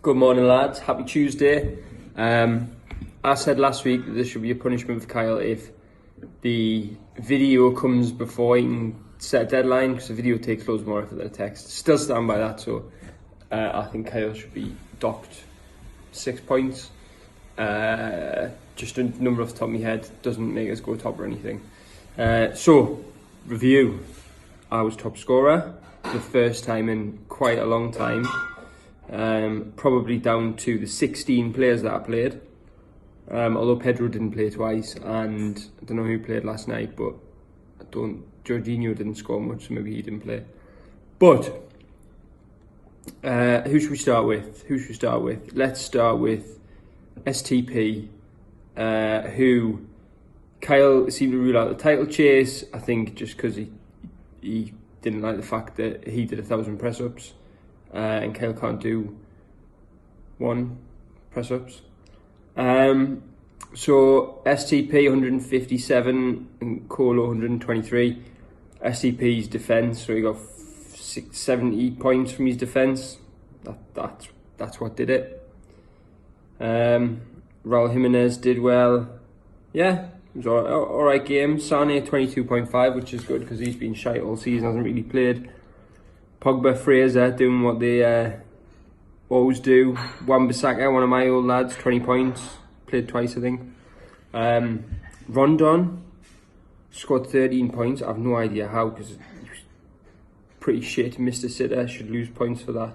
Good morning, lads. Happy Tuesday. I said last week that there should be a punishment for Kyle if the video comes before he can set a deadline, because the video takes loads more effort than a text. Still stand by that, so I think Kyle should be docked 6 points. Just a number off the top of my head doesn't make us go top or anything. So, review. I was top scorer for the first time in quite a long time. Probably down to the 16 players that I played, although Pedro didn't play twice, and I don't know who played last night, but Jorginho didn't score much, so maybe he didn't play. But who should we start with? Let's start with STP, who Kyle seemed to rule out the title chase, I think just because he didn't like the fact that he did 1,000 press-ups. And Kyle can't do 1 press-ups. So STP 157 and Colo 123. STP's defence, so he got 70 points from his defence. That's what did it. Raul Jimenez did well. Yeah, it was alright game. Sane 22.5, which is good because he's been shite all season, hasn't really played. Pogba, Fraser doing what they always do. Wan-Bissaka, one of my old lads, 20 points. Played twice, I think. Rondon scored 13 points. I have no idea how, because he's pretty shit. Mr. Sitter should lose points for that.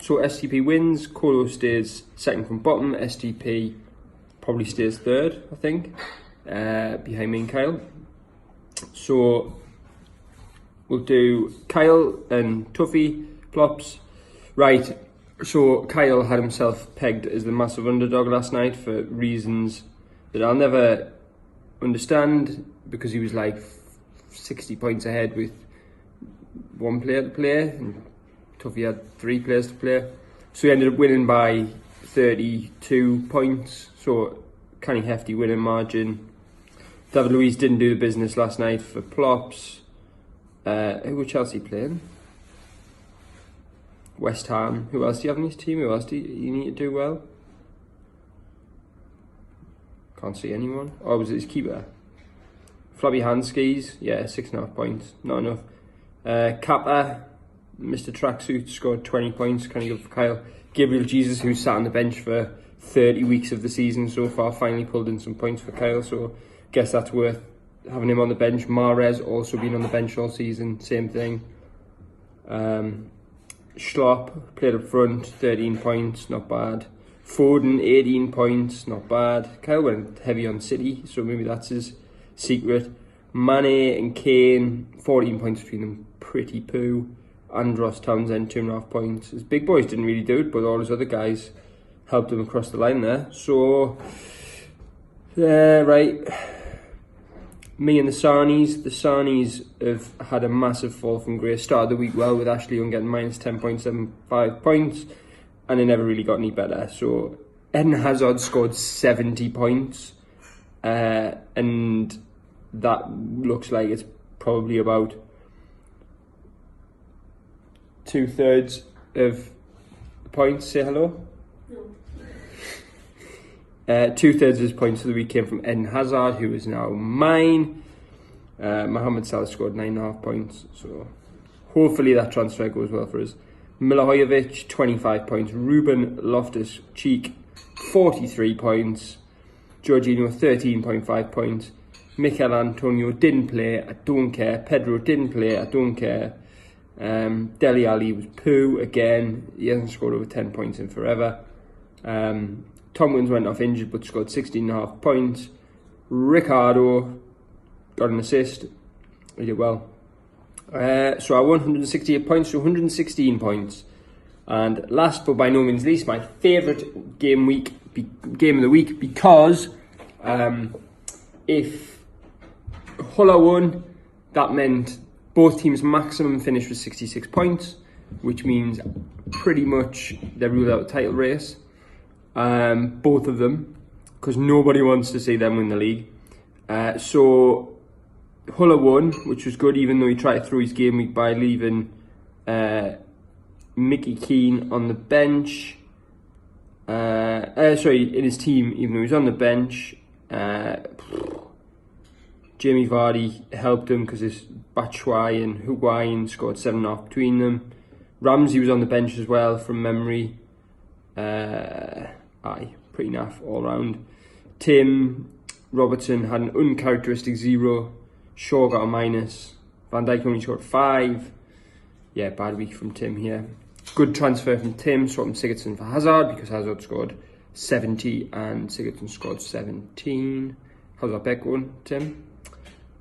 So STP wins. Colo stays second from bottom. STP probably stays third, I think, behind me and Kyle. So we'll do Kyle and Tuffy plops. Right, so Kyle had himself pegged as the massive underdog last night for reasons that I'll never understand, because he was like 60 points ahead with 1 player to play and Tuffy had 3 players to play. So he ended up winning by 32 points, so kind of hefty winning margin. David Luiz didn't do the business last night for plops. Who were Chelsea playing? West Ham. Who else do you have in his team? Who else do you need to do well? Can't see anyone. Oh, was it his keeper? Flabby Handskis. Yeah, 6.5 points. Not enough. Kappa, Mr. Tracksuit, scored 20 points. Kind of good for Kyle. Gabriel Jesus, who sat on the bench for 30 weeks of the season so far, finally pulled in some points for Kyle. So, guess that's worth having him on the bench. Mahrez also been on the bench all season, same thing. Schlopp played up front, 13 points, not bad. Foden, 18 points, not bad. Kyle went heavy on City, so maybe that's his secret. Mane and Kane, 14 points between them, pretty poo. Andros Townsend, 2.5 points. His big boys didn't really do it, but all his other guys helped him across the line there. So, yeah, right. Me and the Sarnies have had a massive fall from grace. Started the week well with Ashley Young getting minus 10.75 points, and it never really got any better. So Eden Hazard scored 70 points, and that looks like it's probably about 2/3 of the points. Say hello. 2/3 of his points for the week came from Eden Hazard, who is now mine. Mohamed Salah scored 9.5 points, so hopefully that transfer goes well for us. Milivojevic, 25 points. Ruben Loftus-Cheek, 43 points. Jorginho, 13.5 points. Mikel Antonio didn't play, I don't care. Pedro didn't play, I don't care. Dele Alli was poo again. He hasn't scored over 10 points in forever. Tomkins went off injured but scored 16.5 points. Ricardo got an assist. He did well. So I won 168 points to 116 points. And last but by no means least, my favourite game of the week, because if Hull won, that meant both teams' maximum finish was 66 points, which means pretty much they're ruled out the title race. Both of them, because nobody wants to see them win the league. So Hull won, which was good, even though he tried to throw his game week by leaving Mickey Keane on the bench. In his team, even though he was on the bench. Jamie Vardy helped him because his Batshuayi and Higuain scored 7.5 between them. Ramsey was on the bench as well from memory. Pretty naff all round. Tim Robertson had an uncharacteristic 0. Shaw got a minus. Van Dijk only scored 5. Yeah, bad week from Tim here. Good transfer from Tim, swapping Sigurdsson for Hazard because Hazard scored 70 and Sigurdsson scored 17. How's that bet going, Tim?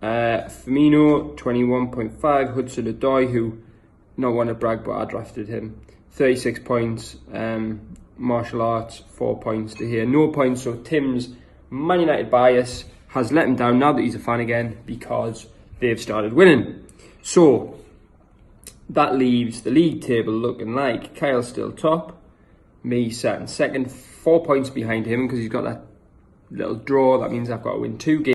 Firmino, 21.5. Hudson-Odoi, who, not want to brag, but I drafted him. 36 points. Martial arts, 4 points to here. No points, so Tim's Man United bias has let him down now that he's a fan again because they've started winning. So, that leaves the league table looking like Kyle's still top. Me sat in second, 4 points behind him because he's got that little draw. That means I've got to win 2 games.